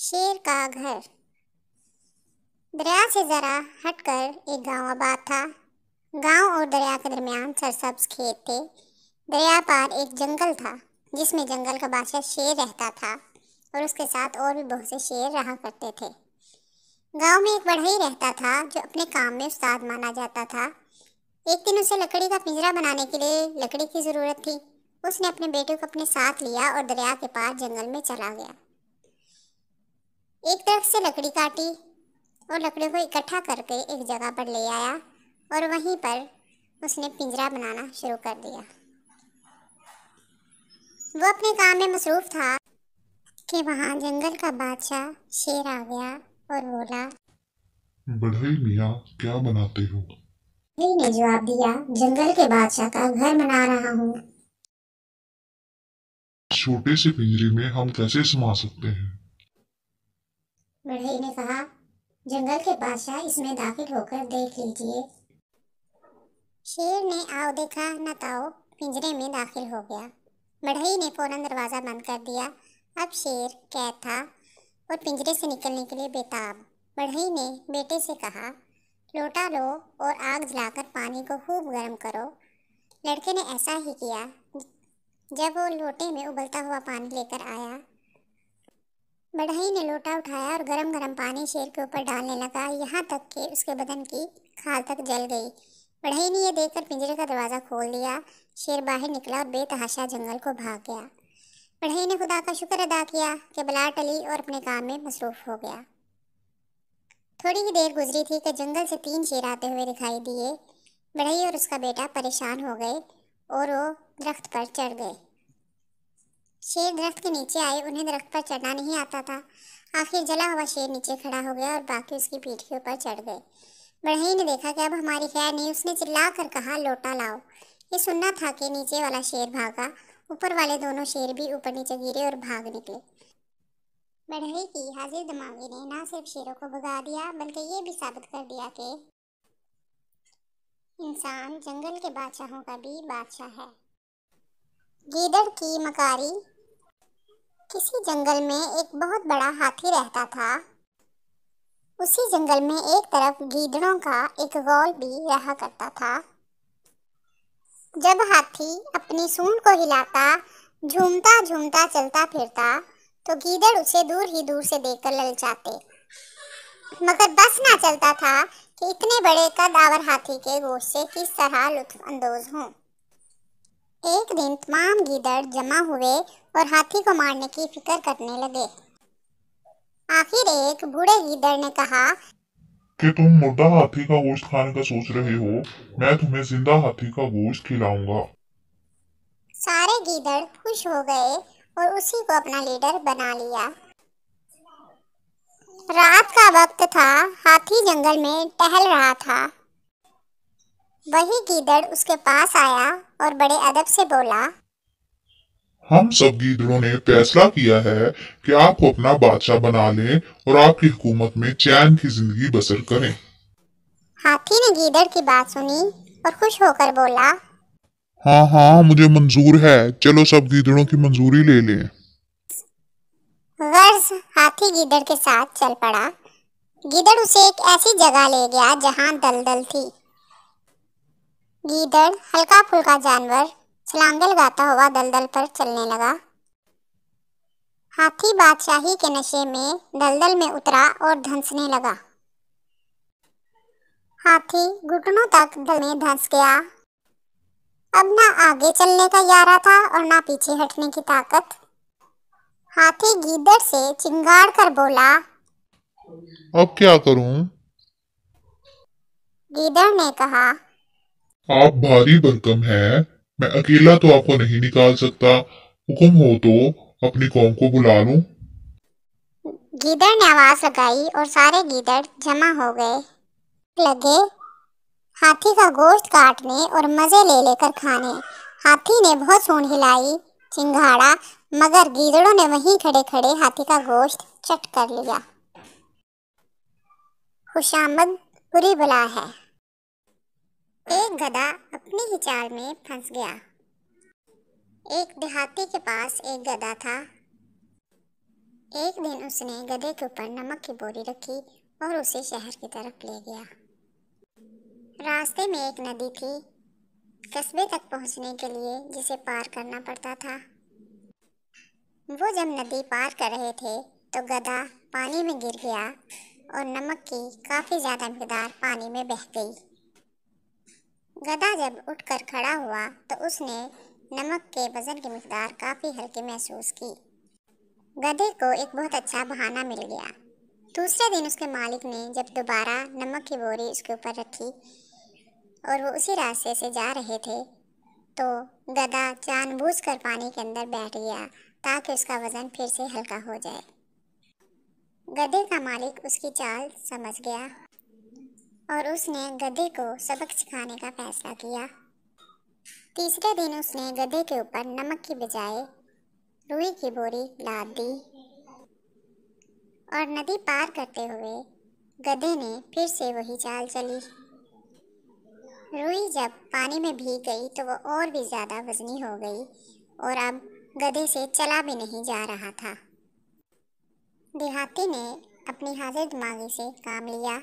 शेर का घर। दरिया से जरा हटकर एक गांव आबाद था। गांव और दरिया के दरमियान सरसब्ज खेत थे। दरिया पार एक जंगल था जिसमें जंगल का बादशाह शेर रहता था और उसके साथ और भी बहुत से शेर रहा करते थे। गांव में एक बढ़ई रहता था जो अपने काम में उस्ताद माना जाता था। एक दिन उसे लकड़ी का पिंजरा बनाने के लिए लकड़ी की जरूरत थी। उसने अपने बेटे को अपने साथ लिया और दरिया के पार जंगल में चला गया। एक दरख्त से लकड़ी काटी और लकड़ियों को इकट्ठा करके एक जगह पर ले आया और वहीं पर उसने पिंजरा बनाना शुरू कर दिया। वो अपने काम में मसरूफ था कि वहाँ जंगल का बादशाह शेर आ गया और बोला, बढ़ई मियाँ, क्या बनाते हो? बढ़ई ने जवाब दिया, जंगल के बादशाह का घर बना रहा हूँ। छोटे से पिंजरे में हम कैसे समा सकते हैं? बढ़ई ने कहा, जंगल के बादशाह इसमें दाखिल होकर देख लीजिए। शेर ने आओ देखा न ताओ पिंजरे में दाखिल हो गया। बढ़ई ने फौरन दरवाज़ा बंद कर दिया। अब शेर कैद था और पिंजरे से निकलने के लिए बेताब। बढ़ई ने बेटे से कहा, लोटा लो और आग जलाकर पानी को खूब गर्म करो। लड़के ने ऐसा ही किया। जब वो लोटे में उबलता हुआ पानी लेकर आया, बढ़ई ने लोटा उठाया और गरम गरम पानी शेर के ऊपर डालने लगा, यहाँ तक कि उसके बदन की खाल तक जल गई। बढ़ई ने यह देखकर पिंजरे का दरवाज़ा खोल दिया। शेर बाहर निकला और बेतहाशा जंगल को भाग गया। बढ़ई ने खुदा का शुक्र अदा किया कि बला टली और अपने काम में मसरूफ हो गया। थोड़ी ही देर गुजरी थी कि जंगल से 3 शेर आते हुए दिखाई दिए। बढ़ई और उसका बेटा परेशान हो गए और वो दरख्त पर चढ़ गए। शेर दरख्त के नीचे आए, उन्हें दरख्त पर चढ़ना नहीं आता था। आखिर जला हुआ शेर नीचे खड़ा हो गया और बाकी उसकी पीठ के ऊपर चढ़ गए। बढ़ई ने देखा कि अब हमारी खैर नहीं। उसने चिल्ला कर कहा, लोटा लाओ। ये सुनना था कि नीचे वाला शेर भागा, ऊपर वाले दोनों शेर भी ऊपर नीचे गिरे और भाग निकले। बढ़ई की हाजिर दिमागी ने न सिर्फ शेरों को भगा दिया बल्कि ये भी साबित कर दिया कि इंसान जंगल के बादशाहों का भी बादशाह है। गीदड़ की मकारी। किसी जंगल में एक बहुत बड़ा हाथी रहता था। उसी जंगल में एक तरफ गीदड़ों का एक गौल भी रहा करता था। जब हाथी अपनी सूंड को हिलाता, झूमता झूमता चलता फिरता, तो गीदड़ उसे दूर से देखकर ललचाते। मगर बस ना चलता था कि इतने बड़े कद-आवर हाथी के गोश्त से किस तरह लुत्फ अंदोज हों। एक दिन तमाम गीदड़ जमा हुए और हाथी को मारने की फिक्र करने लगे। आखिर एक बूढ़े गीदड़ ने कहा कि तुम मुर्दा हाथी का गोश्त खाने का सोच रहे हो, मैं तुम्हें जिंदा हाथी का गोश्त खिलाऊंगा। सारे गीदड़ खुश हो गए और उसी को अपना लीडर बना लिया। रात का वक्त था। हाथी जंगल में टहल रहा था। वही गीदड़ उसके पास आया और बड़े अदब से बोला, हम सब गीदड़ों ने फैसला किया है कि आपको अपना बादशाह बना लें और आपकी हुकूमत में चैन की जिंदगी बसर करें। हाथी ने गीदड़ की बात सुनी और खुश होकर बोला, हाँ हाँ, मुझे मंजूर है, चलो सब गीदड़ों की मंजूरी ले लें। गर्ज हाथी गीदड़ के साथ चल पड़ा। गीदड़ उसे एक ऐसी जगह ले गया जहां दलदल थी। गीदड़ हल्का फुल्का जानवर छलांगे लगाता हुआ दलदल पर चलने लगा। हाथी बादशाही के नशे में दलदल में उतरा और धंसने लगा। हाथी घुटनों तक दल में धंस गया। अब ना आगे चलने का यारा था और ना पीछे हटने की ताकत। हाथी गीदड़ से चिंगाड़ कर बोला, अब क्या करूं? गीदड़ ने कहा, आप भारी भरकम हैं, मैं अकेला तो आपको नहीं निकाल सकता। हुक्म हो तो अपनी कौम को बुला लूं। गीदड़ ने आवाज लगाई और सारे गीदड़ जमा हो गए। लगे हाथी का गोश्त काटने और मजे ले लेकर खाने। हाथी ने बहुत सूंड हिलाई, चिंघाड़ा, मगर गीदड़ों ने वहीं खड़े खड़े हाथी का गोश्त चट कर लिया। खुशामद बुरी बला है। एक गधा अपनी ही चाल में फंस गया। एक देहाती के पास एक गधा था। एक दिन उसने गधे के ऊपर नमक की बोरी रखी और उसे शहर की तरफ ले गया। रास्ते में एक नदी थी, कस्बे तक पहुंचने के लिए जिसे पार करना पड़ता था। वो जब नदी पार कर रहे थे तो गधा पानी में गिर गया और नमक की काफी ज्यादा मिकदार पानी में बह गई। गधा जब उठकर खड़ा हुआ तो उसने नमक के वजन की मिकदार काफी हल्की महसूस की। गधे को एक बहुत अच्छा बहाना मिल गया। दूसरे दिन उसके मालिक ने जब दोबारा नमक की बोरी उसके ऊपर रखी और वो उसी रास्ते से जा रहे थे तो गधा जानबूझकर पानी के अंदर बैठ गया ताकि उसका वजन फिर से हल्का हो जाए। गधे का मालिक उसकी चाल समझ गया और उसने गधे को सबक सिखाने का फैसला किया। तीसरे दिन उसने गधे के ऊपर नमक की बजाय रुई की बोरी लाद दी और नदी पार करते हुए गधे ने फिर से वही चाल चली। रुई जब पानी में भीग गई तो वो और भी ज़्यादा वजनी हो गई और अब गधे से चला भी नहीं जा रहा था। देहाती ने अपनी हाजिर दिमागी से काम लिया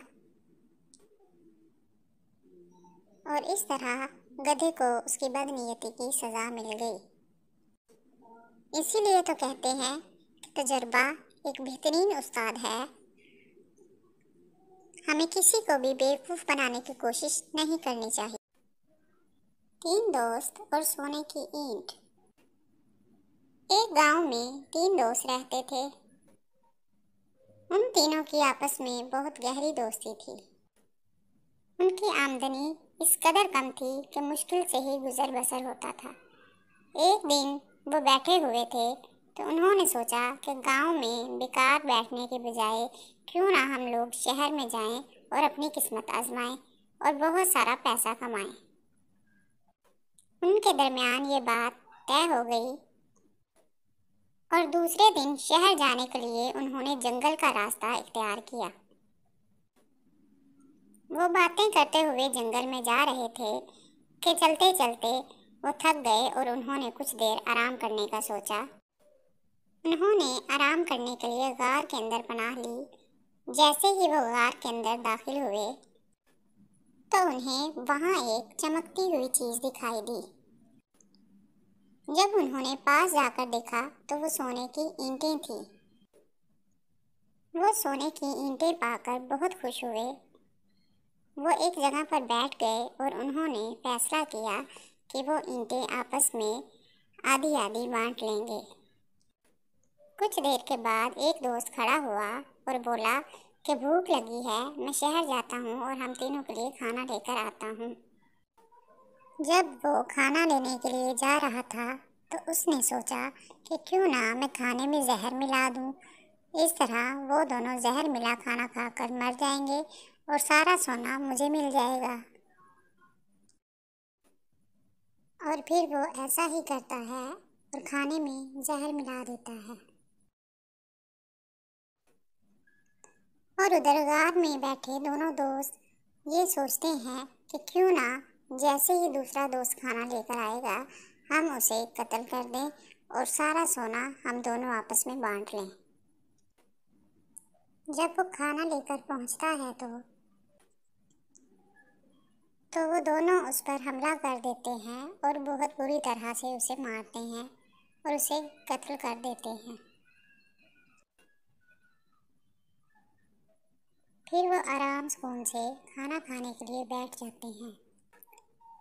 और इस तरह गधे को उसकी बदनीयती की सज़ा मिल गई। इसीलिए तो कहते हैं कि तजर्बा एक बेहतरीन उस्ताद है। हमें किसी को भी बेवकूफ़ बनाने की कोशिश नहीं करनी चाहिए। 3 दोस्त और सोने की ईंट। एक गांव में 3 दोस्त रहते थे। उन तीनों की आपस में बहुत गहरी दोस्ती थी। उनकी आमदनी इस कदर कम थी कि मुश्किल से ही गुजर बसर होता था। एक दिन वो बैठे हुए थे तो उन्होंने सोचा कि गांव में बेकार बैठने के बजाय क्यों ना हम लोग शहर में जाएं और अपनी किस्मत आजमाएं और बहुत सारा पैसा कमाएं। उनके दरमियान ये बात तय हो गई और दूसरे दिन शहर जाने के लिए उन्होंने जंगल का रास्ता इख्तियार किया। वो बातें करते हुए जंगल में जा रहे थे कि चलते चलते वो थक गए और उन्होंने कुछ देर आराम करने का सोचा। उन्होंने आराम करने के लिए गार के अंदर पनाह ली। जैसे ही वो गार के अंदर दाखिल हुए तो उन्हें वहाँ एक चमकती हुई चीज़ दिखाई दी। जब उन्होंने पास जाकर देखा तो वो सोने की ईंटें थीं। वो सोने की ईंटें पाकर बहुत खुश हुए। वो एक जगह पर बैठ गए और उन्होंने फैसला किया कि वो ईंटें आपस में आधी आधी बांट लेंगे। कुछ देर के बाद एक दोस्त खड़ा हुआ और बोला कि भूख लगी है, मैं शहर जाता हूँ और हम तीनों के लिए खाना लेकर आता हूँ। जब वो खाना लेने के लिए जा रहा था तो उसने सोचा कि क्यों ना मैं खाने में जहर मिला दूँ। इस तरह वो दोनों जहर मिला खाना खाकर मर जाएंगे और सारा सोना मुझे मिल जाएगा। और फिर वो ऐसा ही करता है और खाने में जहर मिला देता है। और उधर गार में बैठे दोनों दोस्त ये सोचते हैं कि क्यों ना जैसे ही दूसरा दोस्त खाना लेकर आएगा हम उसे कत्ल कर दें और सारा सोना हम दोनों आपस में बांट लें। जब वो खाना लेकर पहुंचता है तो वो दोनों उस पर हमला कर देते हैं और बहुत बुरी तरह से उसे मारते हैं और उसे कत्ल कर देते हैं। फिर वो आराम सुकून से खाना खाने के लिए बैठ जाते हैं।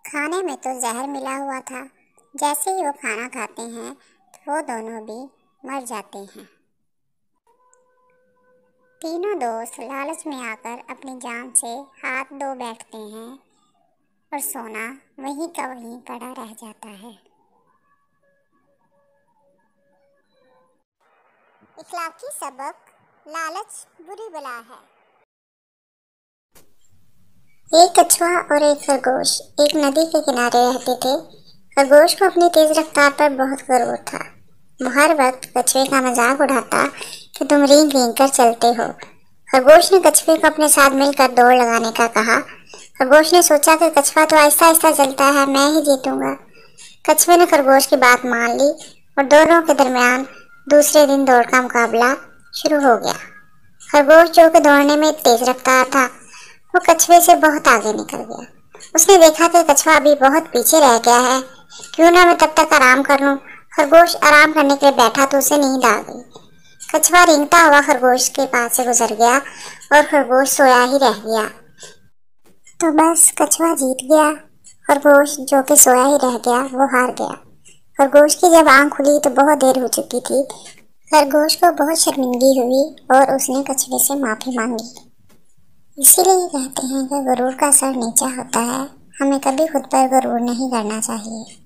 खाने में तो जहर मिला हुआ था। जैसे ही वो खाना खाते हैं तो वो दोनों भी मर जाते हैं। तीनों दोस्त लालच में आकर अपनी जान से हाथ धो बैठते हैं और सोना वहीं का वहीं पड़ा रह जाता है। इखलाकी सबक, लालच बुरी बला है। एक कछुआ और एक खरगोश एक नदी के किनारे रहते थे। खरगोश को अपनी तेज रफ्तार पर बहुत गर्व था। वो हर वक्त कछुए का मजाक उड़ाता कि तुम रींग रींग कर चलते हो। खरगोश ने कछुए को अपने साथ मिलकर दौड़ लगाने का कहा। खरगोश ने सोचा कि कछुआ तो आहिस्ता आहिस्ता चलता है, मैं ही जीतूंगा। कछुए ने खरगोश की बात मान ली और दोनों के दरमियान दूसरे दिन दौड़ का मुकाबला शुरू हो गया। खरगोश जो कि दौड़ने में तेज रफ्तार था, वो कछुए से बहुत आगे निकल गया। उसने देखा कि कछुआ अभी बहुत पीछे रह गया है, क्यों ना मैं तब तक आराम कर लूं। खरगोश आराम करने के लिए बैठा तो उसे नींद आ गई। कछुआ रेंगता हुआ खरगोश के पास से गुजर गया और खरगोश सोया ही रह गया। तो बस कछुआ जीत गया। खरगोश जो कि सोया ही रह गया वो हार गया। खरगोश की जब आंख खुली तो बहुत देर हो चुकी थी। खरगोश को बहुत शर्मिंदगी हुई और उसने कछुए से माफी मांगी। इसीलिए कहते हैं कि गुरूर का सर नीचा होता है। हमें कभी खुद पर गुरूर नहीं करना चाहिए।